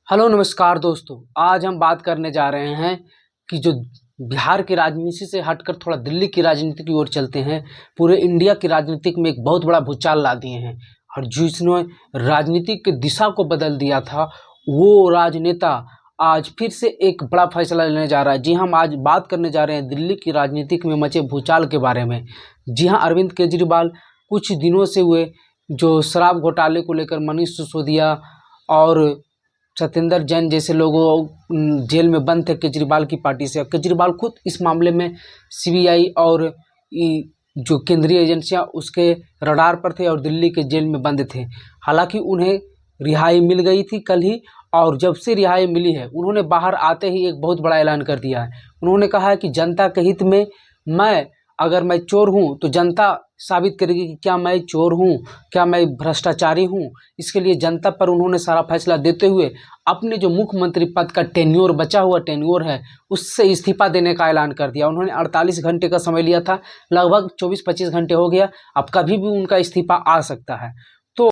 Hello नमस्कार दोस्तों। आज हम बात करने जा रहे हैं कि जो बिहार की राजनीति से हटकर थोड़ा दिल्ली की राजनीति की ओर चलते हैं। पूरे इंडिया की राजनीतिक में एक बहुत बड़ा भूचाल ला दिए हैं और जिसने राजनीति की दिशा को बदल दिया था, वो राजनेता आज फिर से एक बड़ा फैसला लेने जा रहा है। जी हम आज बात करने जा रहे हैं दिल्ली की राजनीतिक में मचे भूचाल के बारे में। जी हाँ, अरविंद केजरीवाल कुछ दिनों से हुए जो शराब घोटाले को लेकर मनीष सिसोदिया और सत्येंद्र जैन जैसे लोगों जेल में बंद थे केजरीवाल की पार्टी से। केजरीवाल खुद इस मामले में सीबीआई और जो केंद्रीय एजेंसियां उसके रडार पर थे और दिल्ली के जेल में बंद थे। हालांकि उन्हें रिहाई मिल गई थी कल ही, और जब से रिहाई मिली है उन्होंने बाहर आते ही एक बहुत बड़ा ऐलान कर दिया है। उन्होंने कहा है कि जनता के हित में अगर मैं चोर हूँ तो जनता साबित करेगी कि क्या मैं चोर हूँ, क्या मैं भ्रष्टाचारी हूँ। इसके लिए जनता पर उन्होंने सारा फैसला देते हुए अपने जो मुख्यमंत्री पद का टेन्योर बचा हुआ टेन्योर है उससे इस्तीफा देने का ऐलान कर दिया। उन्होंने 48 घंटे का समय लिया था, लगभग 24-25 घंटे हो गया। अब कभी भी उनका इस्तीफा आ सकता है। तो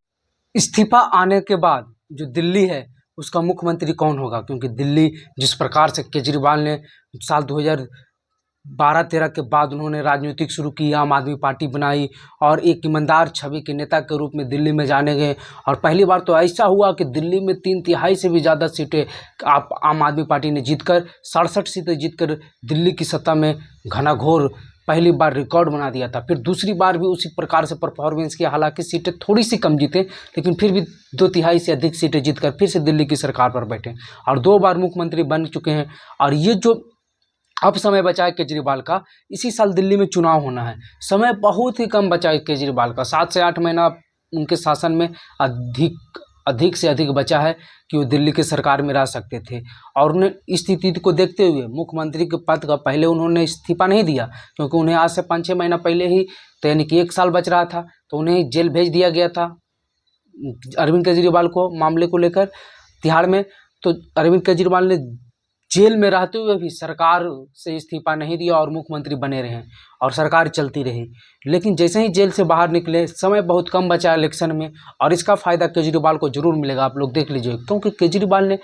इस्तीफा आने के बाद जो दिल्ली है उसका मुख्यमंत्री कौन होगा, क्योंकि दिल्ली जिस प्रकार से केजरीवाल ने साल 2012-13 के बाद उन्होंने राजनीतिक शुरू की, आम आदमी पार्टी बनाई और एक ईमानदार छवि के नेता के रूप में दिल्ली में जाने गए। और पहली बार तो ऐसा हुआ कि दिल्ली में 3/3 से भी ज़्यादा सीटें आम आदमी पार्टी ने जीतकर 67 सीटें जीतकर दिल्ली की सत्ता में घनाघोर पहली बार रिकॉर्ड बना दिया था। फिर दूसरी बार भी उसी प्रकार से परफॉर्मेंस किया, हालांकि सीटें थोड़ी सी कम जीते लेकिन फिर भी 2/3 से अधिक सीटें जीतकर फिर से दिल्ली की सरकार पर बैठे और 2 बार मुख्यमंत्री बन चुके हैं। और ये जो अब समय बचा है केजरीवाल का, इसी साल दिल्ली में चुनाव होना है, समय बहुत ही कम बचा है केजरीवाल का। 7 से 8 महीना उनके शासन में अधिक से अधिक बचा है कि वो दिल्ली की सरकार में रह सकते थे। और उन्हें इस स्थिति को देखते हुए मुख्यमंत्री के पद का पहले उन्होंने इस्तीफा नहीं दिया, क्योंकि उन्हें आज से 5-6 महीना पहले ही, तो यानी कि 1 साल बच रहा था, तो उन्हें जेल भेज दिया गया था अरविंद केजरीवाल को मामले को लेकर तिहाड़ में। तो अरविंद केजरीवाल ने जेल में रहते हुए भी सरकार से इस्तीफा नहीं दिया और मुख्यमंत्री बने रहे और सरकार चलती रही। लेकिन जैसे ही जेल से बाहर निकले, समय बहुत कम बचा इलेक्शन में और इसका फ़ायदा केजरीवाल को जरूर मिलेगा। आप लोग देख लीजिए, क्योंकि केजरीवाल ने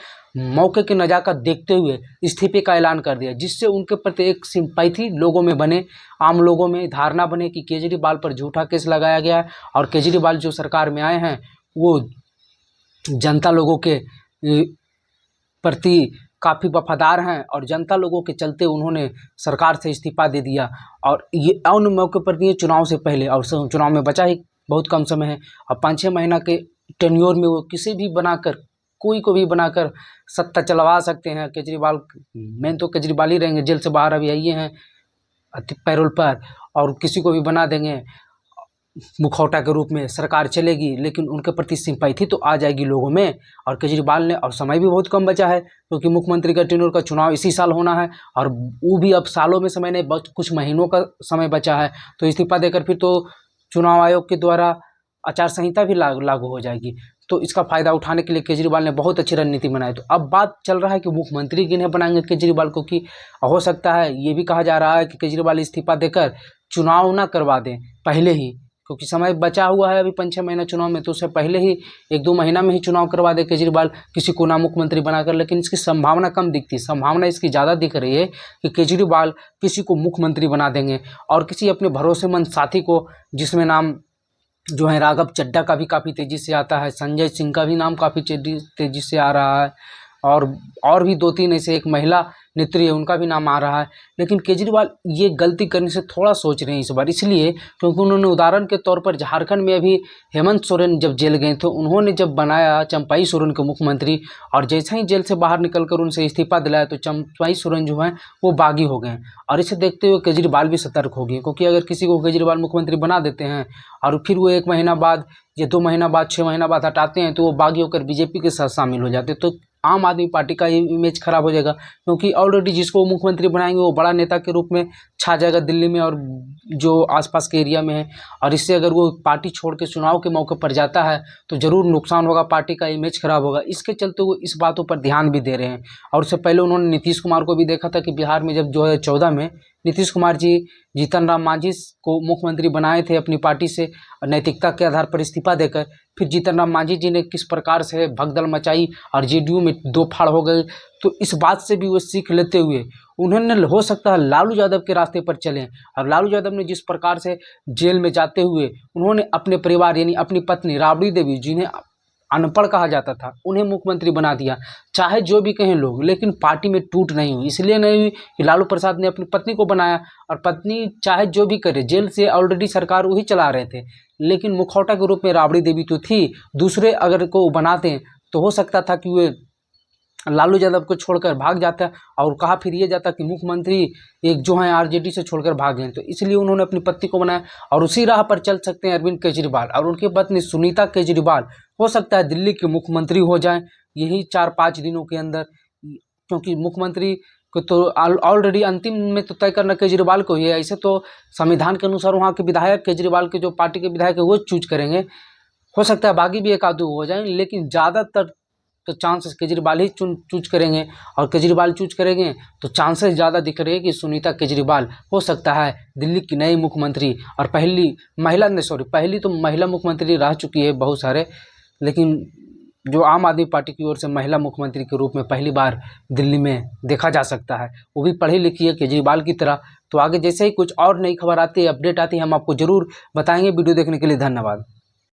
मौके की नज़ाकत देखते हुए इस्तीफे का ऐलान कर दिया, जिससे उनके प्रति एक सिंपैथी लोगों में बने, आम लोगों में धारणा बने कि केजरीवाल पर झूठा केस लगाया गया है और केजरीवाल जो सरकार में आए हैं वो जनता लोगों के प्रति काफ़ी वफादार हैं और जनता लोगों के चलते उन्होंने सरकार से इस्तीफा दे दिया। और ये उन मौके पर दिए चुनाव से पहले, और चुनाव में बचा ही बहुत कम समय है और 5-6 महीना के टेन्योर में वो किसी भी बनाकर, कोई को भी बनाकर सत्ता चलवा सकते हैं। केजरीवाल मेन तो केजरीवाल ही रहेंगे, जेल से बाहर अभी आइए हैं पैरोल पर, और किसी को भी बना देंगे मुखौटा के रूप में, सरकार चलेगी। लेकिन उनके प्रति सिंपैथी तो आ जाएगी लोगों में। और केजरीवाल ने, और समय भी बहुत कम बचा है क्योंकि मुख्यमंत्री का टेन्योर का चुनाव इसी साल होना है और वो भी अब सालों में समय नहीं, बस कुछ महीनों का समय बचा है। तो इस्तीफा देकर फिर तो चुनाव आयोग के द्वारा आचार संहिता भी लागू हो जाएगी। तो इसका फ़ायदा उठाने के लिए केजरीवाल ने बहुत अच्छी रणनीति बनाई। तो अब बात चल रहा है कि मुख्यमंत्री किन्हें बनाएंगे केजरीवाल को, कि हो सकता है ये भी कहा जा रहा है कि केजरीवाल इस्तीफा देकर चुनाव ना करवा दें पहले ही, क्योंकि समय बचा हुआ है अभी 5-6 महीना चुनाव में, तो उससे पहले ही 1-2 महीना में ही चुनाव करवा दे केजरीवाल किसी को ना मुख्यमंत्री बनाकर। लेकिन इसकी संभावना कम दिखती, संभावना इसकी ज़्यादा दिख रही है कि केजरीवाल किसी को मुख्यमंत्री बना देंगे और किसी अपने भरोसेमंद साथी को, जिसमें नाम जो है राघव चड्ढा का भी काफ़ी तेज़ी से आता है, संजय सिंह का भी नाम काफ़ी तेज़ी से आ रहा है, और भी 2-3 ऐसे, एक महिला नेत्री है उनका भी नाम आ रहा है। लेकिन केजरीवाल ये गलती करने से थोड़ा सोच रहे हैं इस बार, इसलिए क्योंकि उन्होंने उदाहरण के तौर पर झारखंड में अभी हेमंत सोरेन जब जेल गए थे, उन्होंने जब बनाया चंपाई सोरेन को मुख्यमंत्री, और जैसे ही जेल से बाहर निकलकर उनसे इस्तीफा दिलाया तो चंपाई सोरेन जो हैं वो बागी हो गए। और इसे देखते हुए केजरीवाल भी सतर्क हो गए, क्योंकि अगर किसी को केजरीवाल मुख्यमंत्री बना देते हैं और फिर वो 1 महीना बाद या 2 महीना बाद, 6 महीना बाद हटाते हैं, तो वो बागी होकर बीजेपी के साथ शामिल हो जाते, तो आम आदमी पार्टी का इमेज खराब हो जाएगा। क्योंकि ऑलरेडी जिसको मुख्यमंत्री बनाएंगे वो बड़ा नेता के रूप में छा जाएगा दिल्ली में और जो आसपास के एरिया में है, और इससे अगर वो पार्टी छोड़ के चुनाव के मौके पर जाता है तो ज़रूर नुकसान होगा, पार्टी का इमेज खराब होगा। इसके चलते वो इस बातों पर ध्यान भी दे रहे हैं। और उससे पहले उन्होंने नीतीश कुमार को भी देखा था कि बिहार में जब 2014 में नीतीश कुमार जी जीतन राम मांझी को मुख्यमंत्री बनाए थे अपनी पार्टी से, और नैतिकता के आधार पर इस्तीफा देकर फिर जीतन राम मांझी जी ने किस प्रकार से भगदड़ मचाई और जेडीयू में दो फाड़ हो गए। तो इस बात से भी वो सीख लेते हुए उन्होंने हो सकता है लालू यादव के रास्ते पर चलें, और लालू यादव ने जिस प्रकार से जेल में जाते हुए उन्होंने अपने परिवार यानी अपनी पत्नी राबड़ी देवी, जिन्हें अनपढ़ कहा जाता था, उन्हें मुख्यमंत्री बना दिया। चाहे जो भी कहें लोग, लेकिन पार्टी में टूट नहीं हुई। इसलिए नहीं हुई कि लालू प्रसाद ने अपनी पत्नी को बनाया, और पत्नी चाहे जो भी करे, जेल से ऑलरेडी सरकार वही चला रहे थे, लेकिन मुखौटा के रूप में राबड़ी देवी तो थी। दूसरे अगर को बनाते तो हो सकता था कि वे लालू यादव को छोड़कर भाग जाता, और कहा फिर ये जाता कि मुख्यमंत्री एक जो है आरजेडी से छोड़कर भाग गए। तो इसलिए उन्होंने अपनी पत्नी को बनाया, और उसी राह पर चल सकते हैं अरविंद केजरीवाल, और उनकी पत्नी सुनीता केजरीवाल हो सकता है दिल्ली के मुख्यमंत्री हो जाएं यही 4-5 दिनों के अंदर, क्योंकि मुख्यमंत्री को तो ऑलरेडी अंतिम में तो तय करना केजरीवाल को ही है। ऐसे तो संविधान के अनुसार वहाँ के विधायक, केजरीवाल के जो पार्टी के विधायक है वो चूज करेंगे। हो सकता है बाकी भी एक आध हो जाएं, लेकिन ज़्यादातर तो चांसेस केजरीवाल ही चूज करेंगे, और केजरीवाल चूज करेंगे तो चांसेस ज़्यादा दिख रहे हैं कि सुनीता केजरीवाल हो सकता है दिल्ली की नई मुख्यमंत्री, और पहली तो महिला मुख्यमंत्री रह चुकी है बहुत सारे, लेकिन जो आम आदमी पार्टी की ओर से महिला मुख्यमंत्री के रूप में पहली बार दिल्ली में देखा जा सकता है, वो भी पढ़ी लिखी है केजरीवाल की तरह। तो आगे जैसे ही कुछ और नई खबर आती है, अपडेट आती है, हम आपको जरूर बताएंगे। वीडियो देखने के लिए धन्यवाद।